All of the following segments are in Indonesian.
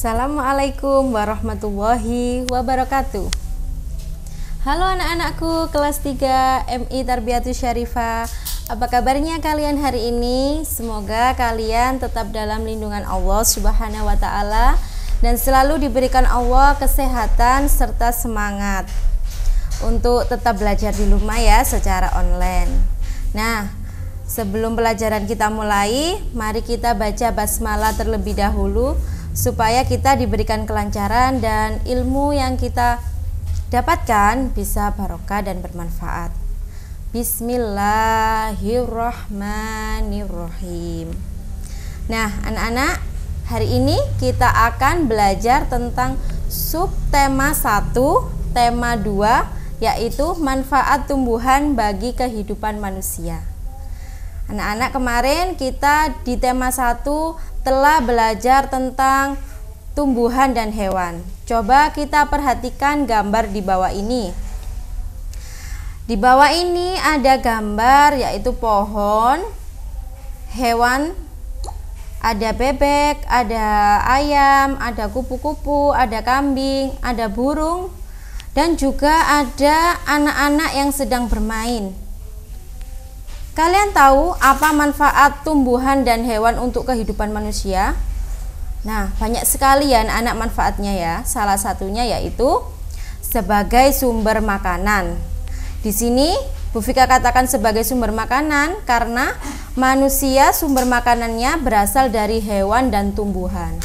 Assalamualaikum warahmatullahi wabarakatuh. Halo anak-anakku kelas 3 MI Tarbiyatus Syarifah. Apa kabarnya kalian hari ini? Semoga kalian tetap dalam lindungan Allah Subhanahu wa taala dan selalu diberikan Allah kesehatan serta semangat untuk tetap belajar di rumah ya secara online. Nah, sebelum pelajaran kita mulai, mari kita baca basmalah terlebih dahulu supaya kita diberikan kelancaran dan ilmu yang kita dapatkan bisa barokah dan bermanfaat. Bismillahirrahmanirrahim. Nah, anak-anak, hari ini kita akan belajar tentang subtema 1, tema 2, yaitu manfaat tumbuhan bagi kehidupan manusia. Anak-anak, kemarin kita di tema 1 telah belajar tentang tumbuhan dan hewan. Coba kita perhatikan gambar di bawah ini. Di bawah ini ada gambar yaitu pohon, hewan, ada bebek, ada ayam, ada kupu-kupu, ada kambing, ada burung, dan juga ada anak-anak yang sedang bermain. Kalian tahu apa manfaat tumbuhan dan hewan untuk kehidupan manusia? Nah, banyak sekali ya anak manfaatnya ya. Salah satunya yaitu sebagai sumber makanan. Di sini Bu Fika katakan sebagai sumber makanan karena manusia sumber makanannya berasal dari hewan dan tumbuhan.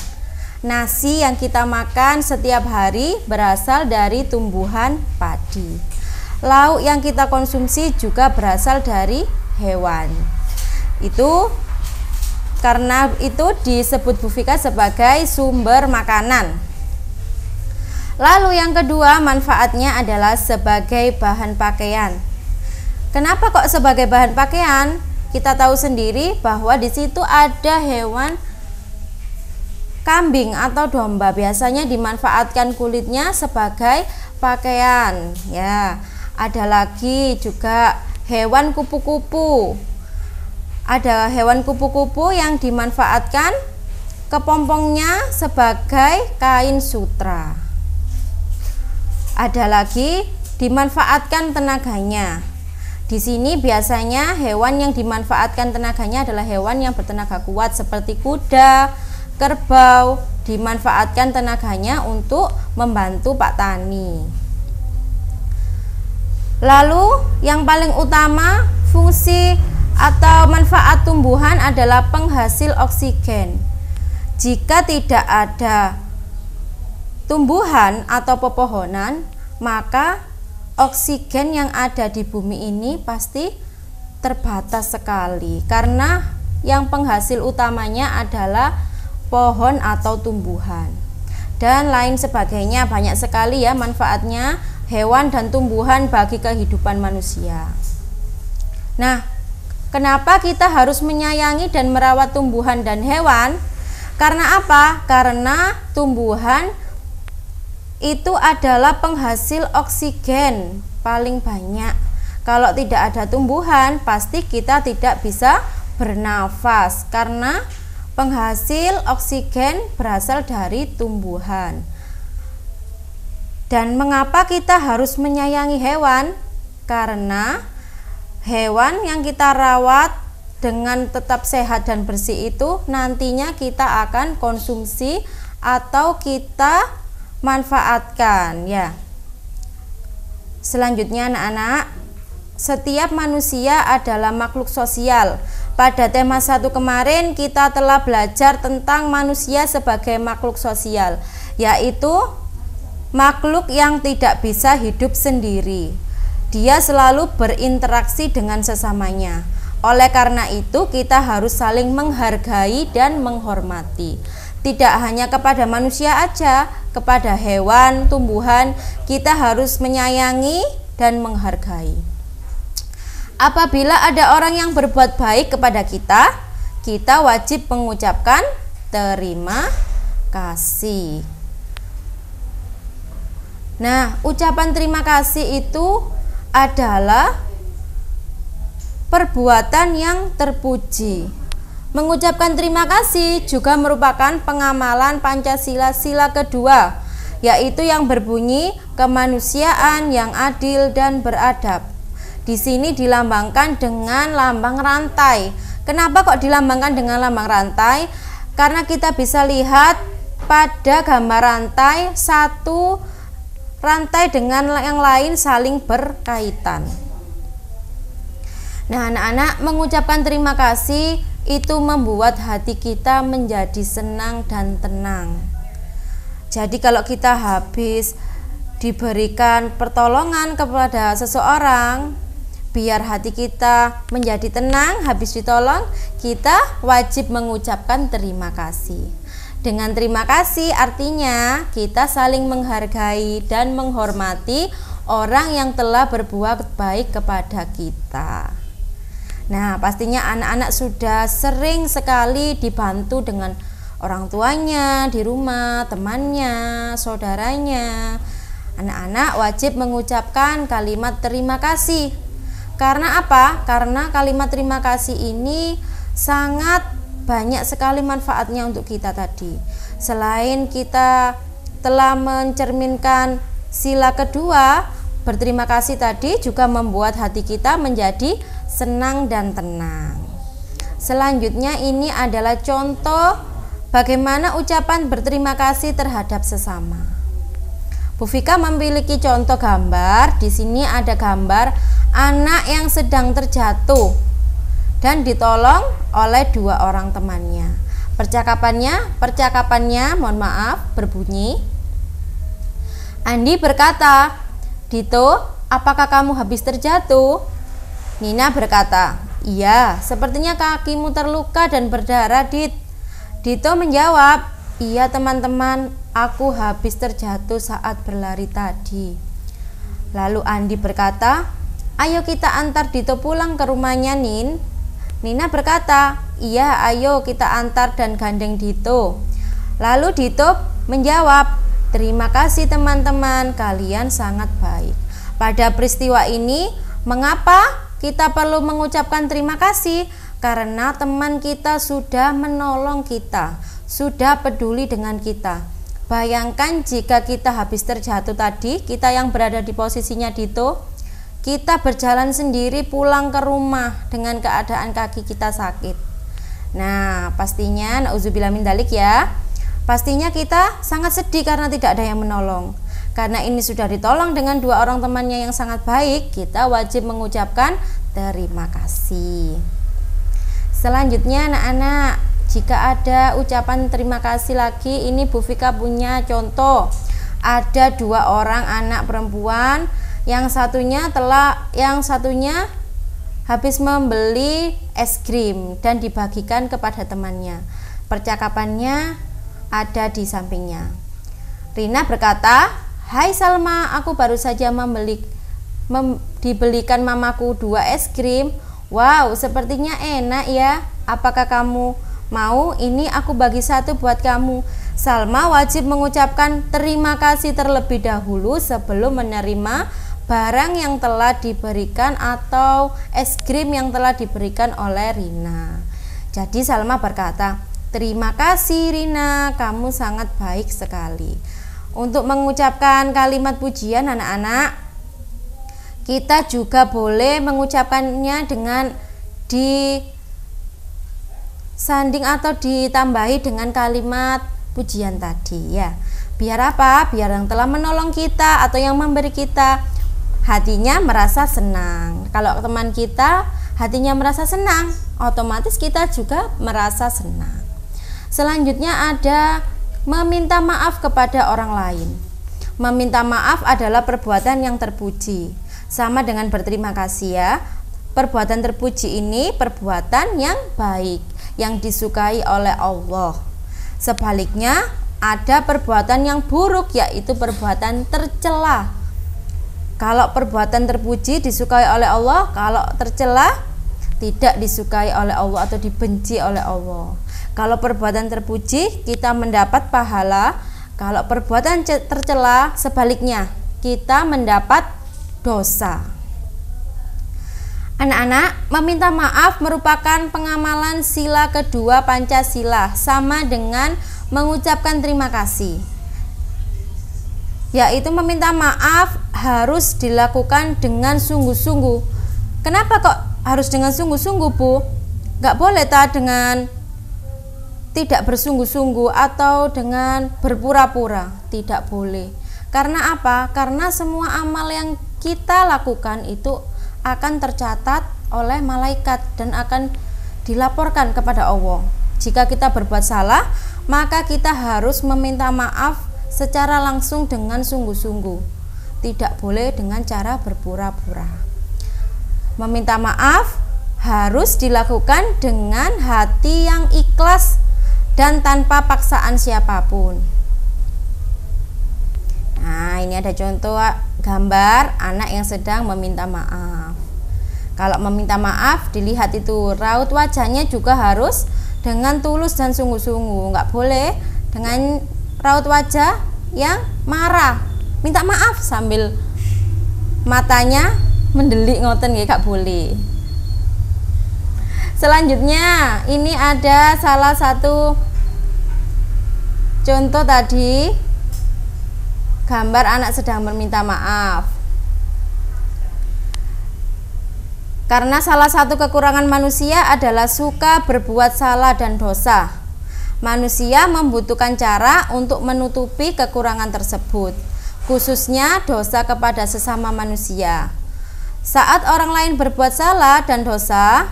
Nasi yang kita makan setiap hari berasal dari tumbuhan padi. Lauk yang kita konsumsi juga berasal dari hewan. Itu karena itu disebut Bu Fika sebagai sumber makanan. Lalu yang kedua manfaatnya adalah sebagai bahan pakaian. Kenapa kok sebagai bahan pakaian? Kita tahu sendiri bahwa di situ ada hewan kambing atau domba, biasanya dimanfaatkan kulitnya sebagai pakaian ya. Ada lagi juga hewan kupu-kupu. Ada hewan kupu-kupu yang dimanfaatkan kepompongnya sebagai kain sutra. Ada lagi dimanfaatkan tenaganya. Di sini biasanya hewan yang dimanfaatkan tenaganya adalah hewan yang bertenaga kuat seperti kuda, kerbau, dimanfaatkan tenaganya untuk membantu Pak Tani. Lalu yang paling utama fungsi atau manfaat tumbuhan adalah penghasil oksigen. Jika tidak ada tumbuhan atau pepohonan, maka oksigen yang ada di bumi ini pasti terbatas sekali karena yang penghasil utamanya adalah pohon atau tumbuhan. Dan lain sebagainya, banyak sekali ya manfaatnya hewan dan tumbuhan bagi kehidupan manusia. Nah, kenapa kita harus menyayangi dan merawat tumbuhan dan hewan? Karena apa? Karena tumbuhan itu adalah penghasil oksigen paling banyak. Kalau tidak ada tumbuhan, pasti kita tidak bisa bernafas karena penghasil oksigen berasal dari tumbuhan. Dan mengapa kita harus menyayangi hewan? Karena hewan yang kita rawat dengan tetap sehat dan bersih itu nantinya kita akan konsumsi atau kita manfaatkan ya. Selanjutnya anak-anak, setiap manusia adalah makhluk sosial. Pada tema 1 kemarin kita telah belajar tentang manusia sebagai makhluk sosial, yaitu makhluk yang tidak bisa hidup sendiri. Dia selalu berinteraksi dengan sesamanya. Oleh karena itu kita harus saling menghargai dan menghormati. Tidak hanya kepada manusia aja, kepada hewan, tumbuhan, kita harus menyayangi dan menghargai. Apabila ada orang yang berbuat baik kepada kita, kita wajib mengucapkan terima kasih. Nah, ucapan terima kasih itu adalah perbuatan yang terpuji. Mengucapkan terima kasih juga merupakan pengamalan Pancasila sila kedua, yaitu yang berbunyi kemanusiaan yang adil dan beradab. Di sini dilambangkan dengan lambang rantai. Kenapa kok dilambangkan dengan lambang rantai? Karena kita bisa lihat pada gambar rantai, satu rantai dengan yang lain saling berkaitan. Nah, anak-anak, mengucapkan terima kasih itu membuat hati kita menjadi senang dan tenang. Jadi kalau kita habis diberikan pertolongan kepada seseorang, biar hati kita menjadi tenang, habis ditolong, kita wajib mengucapkan terima kasih. Dengan terima kasih artinya kita saling menghargai dan menghormati orang yang telah berbuat baik kepada kita. Nah, pastinya anak-anak sudah sering sekali dibantu dengan orang tuanya di rumah, temannya, saudaranya. Anak-anak wajib mengucapkan kalimat terima kasih. Karena apa? Karena kalimat terima kasih ini sangat banyak sekali manfaatnya untuk kita tadi. Selain kita telah mencerminkan sila kedua, berterima kasih tadi juga membuat hati kita menjadi senang dan tenang. Selanjutnya ini adalah contoh bagaimana ucapan berterima kasih terhadap sesama. Bu Vika memiliki contoh gambar. Di sini ada gambar anak yang sedang terjatuh dan ditolong oleh dua orang temannya. Percakapannya, mohon maaf, berbunyi, Andi berkata, "Dito, apakah kamu habis terjatuh?" Nina berkata, "Iya, sepertinya kakimu terluka dan berdarah, Dit." Dito menjawab, "Iya teman-teman, aku habis terjatuh saat berlari tadi." Lalu Andi berkata, "Ayo kita antar Dito pulang ke rumahnya, Nin." Nina berkata, "Iya, ayo kita antar dan gandeng Dito." Lalu Dito menjawab, "Terima kasih teman-teman, kalian sangat baik." Pada peristiwa ini, mengapa kita perlu mengucapkan terima kasih? Karena teman kita sudah menolong kita, sudah peduli dengan kita. Bayangkan jika kita habis terjatuh tadi, kita yang berada di posisinya Dito, kita berjalan sendiri pulang ke rumah dengan keadaan kaki kita sakit. Nah, pastinya nauzubillah min dzalik ya. Pastinya kita sangat sedih karena tidak ada yang menolong. Karena ini sudah ditolong dengan dua orang temannya yang sangat baik, kita wajib mengucapkan terima kasih. Selanjutnya anak-anak, jika ada ucapan terima kasih lagi, ini Bu Vika punya contoh. Ada dua orang anak perempuan, yang satunya habis membeli es krim dan dibagikan kepada temannya. Percakapannya ada di sampingnya. Rina berkata, "Hai Salma, aku baru saja dibelikan mamaku 2 es krim. Wow, sepertinya enak ya. Apakah kamu mau? Ini aku bagi 1 buat kamu." Salma wajib mengucapkan terima kasih terlebih dahulu sebelum menerima barang yang telah diberikan atau es krim yang telah diberikan oleh Rina. Jadi Salma berkata, "Terima kasih Rina, kamu sangat baik sekali." Untuk mengucapkan kalimat pujian anak-anak, kita juga boleh mengucapkannya dengan disanding atau ditambahi dengan kalimat pujian tadi ya. Biar apa? Biar yang telah menolong kita atau yang memberi kita hatinya merasa senang. Kalau teman kita hatinya merasa senang, otomatis kita juga merasa senang. Selanjutnya ada meminta maaf kepada orang lain. Meminta maaf adalah perbuatan yang terpuji. Sama dengan berterima kasih ya. Perbuatan terpuji ini perbuatan yang baik, yang disukai oleh Allah. Sebaliknya, ada perbuatan yang buruk, yaitu perbuatan tercela. Kalau perbuatan terpuji disukai oleh Allah, kalau tercela tidak disukai oleh Allah atau dibenci oleh Allah. Kalau perbuatan terpuji kita mendapat pahala, kalau perbuatan tercela sebaliknya kita mendapat dosa. Anak-anak, meminta maaf merupakan pengamalan sila kedua Pancasila, sama dengan mengucapkan terima kasih. Yaitu meminta maaf harus dilakukan dengan sungguh-sungguh. Kenapa kok harus dengan sungguh-sungguh, Bu? Gak boleh dengan tidak bersungguh-sungguh atau dengan berpura-pura. Tidak boleh. Karena apa? Karena semua amal yang kita lakukan itu akan tercatat oleh malaikat dan akan dilaporkan kepada Allah. Jika kita berbuat salah, maka kita harus meminta maaf secara langsung dengan sungguh-sungguh. Tidak boleh dengan cara berpura-pura. Meminta maaf harus dilakukan dengan hati yang ikhlas dan tanpa paksaan siapapun. Nah, ini ada contoh gambar anak yang sedang meminta maaf. Kalau meminta maaf, dilihat itu raut wajahnya juga harus dengan tulus dan sungguh-sungguh. Nggak boleh dengan raut wajah yang marah. Minta maaf sambil matanya mendelik ngoten, nggak boleh. Selanjutnya, ini ada salah satu contoh tadi, gambar anak sedang meminta maaf. Karena salah satu kekurangan manusia adalah suka berbuat salah dan dosa. Manusia membutuhkan cara untuk menutupi kekurangan tersebut, khususnya dosa kepada sesama manusia. Saat orang lain berbuat salah dan dosa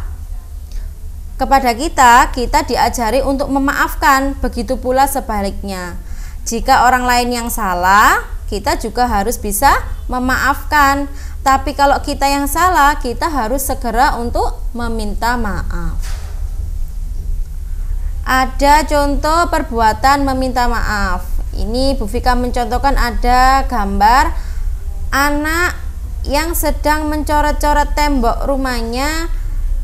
kepada kita, kita diajari untuk memaafkan, begitu pula sebaliknya. Jika orang lain yang salah, kita juga harus bisa memaafkan. Tapi kalau kita yang salah, kita harus segera untuk meminta maaf. Ada contoh perbuatan meminta maaf. Ini Bu Vika mencontohkan ada gambar anak yang sedang mencoret-coret tembok rumahnya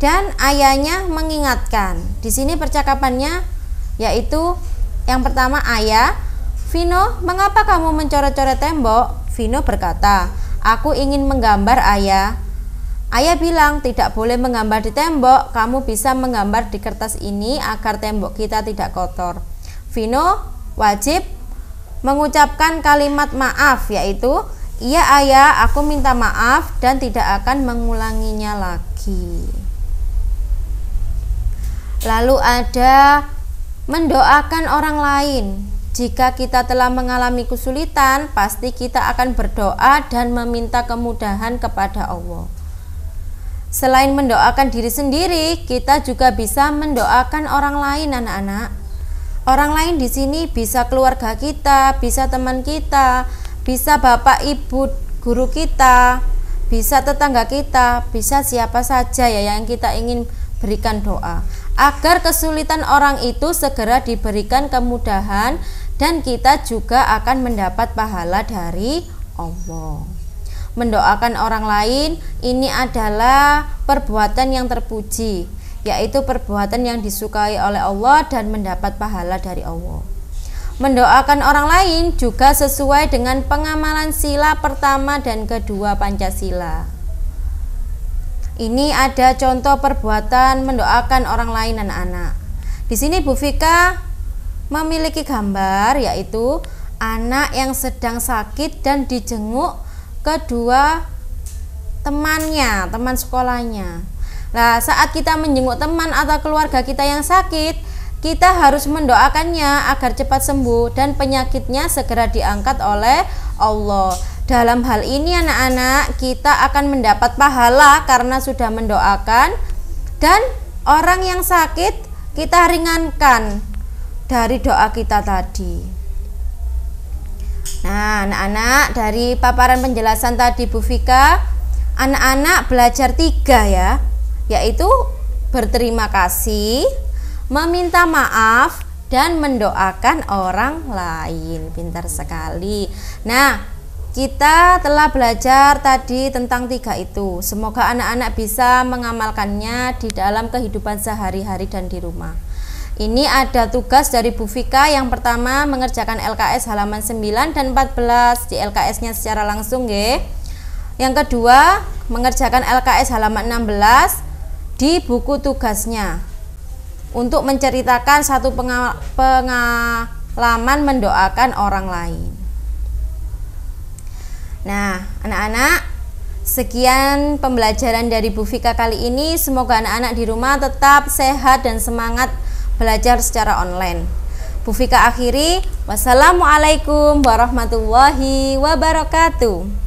dan ayahnya mengingatkan. Di sini percakapannya yaitu yang pertama, ayah, Vino, mengapa kamu mencoret-coret tembok? Vino berkata, aku ingin menggambar, ayah. Ayah bilang, tidak boleh menggambar di tembok, kamu bisa menggambar di kertas ini agar tembok kita tidak kotor. Vino wajib mengucapkan kalimat maaf, yaitu, iya ayah, aku minta maaf dan tidak akan mengulanginya lagi. Lalu ada mendoakan orang lain. Jika kita telah mengalami kesulitan, pasti kita akan berdoa dan meminta kemudahan kepada Allah. Selain mendoakan diri sendiri, kita juga bisa mendoakan orang lain, anak-anak. Orang lain di sini bisa keluarga kita, bisa teman kita, bisa bapak ibu guru kita, bisa tetangga kita, bisa siapa saja ya yang kita ingin berikan doa. Agar kesulitan orang itu segera diberikan kemudahan dan kita juga akan mendapat pahala dari Allah. Mendoakan orang lain ini adalah perbuatan yang terpuji, yaitu perbuatan yang disukai oleh Allah dan mendapat pahala dari Allah. Mendoakan orang lain juga sesuai dengan pengamalan sila pertama dan kedua Pancasila. Ini ada contoh perbuatan mendoakan orang lain, anak-anak. Di sini Bu Vika memiliki gambar yaitu anak yang sedang sakit dan dijenguk kedua temannya, teman sekolahnya. Nah, saat kita menjenguk teman atau keluarga kita yang sakit, kita harus mendoakannya agar cepat sembuh dan penyakitnya segera diangkat oleh Allah. Dalam hal ini anak-anak, kita akan mendapat pahala karena sudah mendoakan, dan orang yang sakit kita ringankan dari doa kita tadi. Nah, anak-anak, dari paparan penjelasan tadi Bu Vika, anak-anak belajar 3 ya, yaitu berterima kasih, meminta maaf, dan mendoakan orang lain. Pintar sekali. Nah, kita telah belajar tadi tentang 3 itu. Semoga anak-anak bisa mengamalkannya di dalam kehidupan sehari-hari dan di rumah. Ini ada tugas dari Bu Vika. Yang pertama, mengerjakan LKS halaman 9 dan 14. Di LKS-nya secara langsung nggih. Yang kedua, mengerjakan LKS halaman 16 di buku tugasnya untuk menceritakan satu pengalaman mendoakan orang lain. Nah, anak-anak, sekian pembelajaran dari Bu Vika kali ini. Semoga anak-anak di rumah tetap sehat dan semangat belajar secara online. Bu Vika akhiri, wassalamualaikum warahmatullahi wabarakatuh.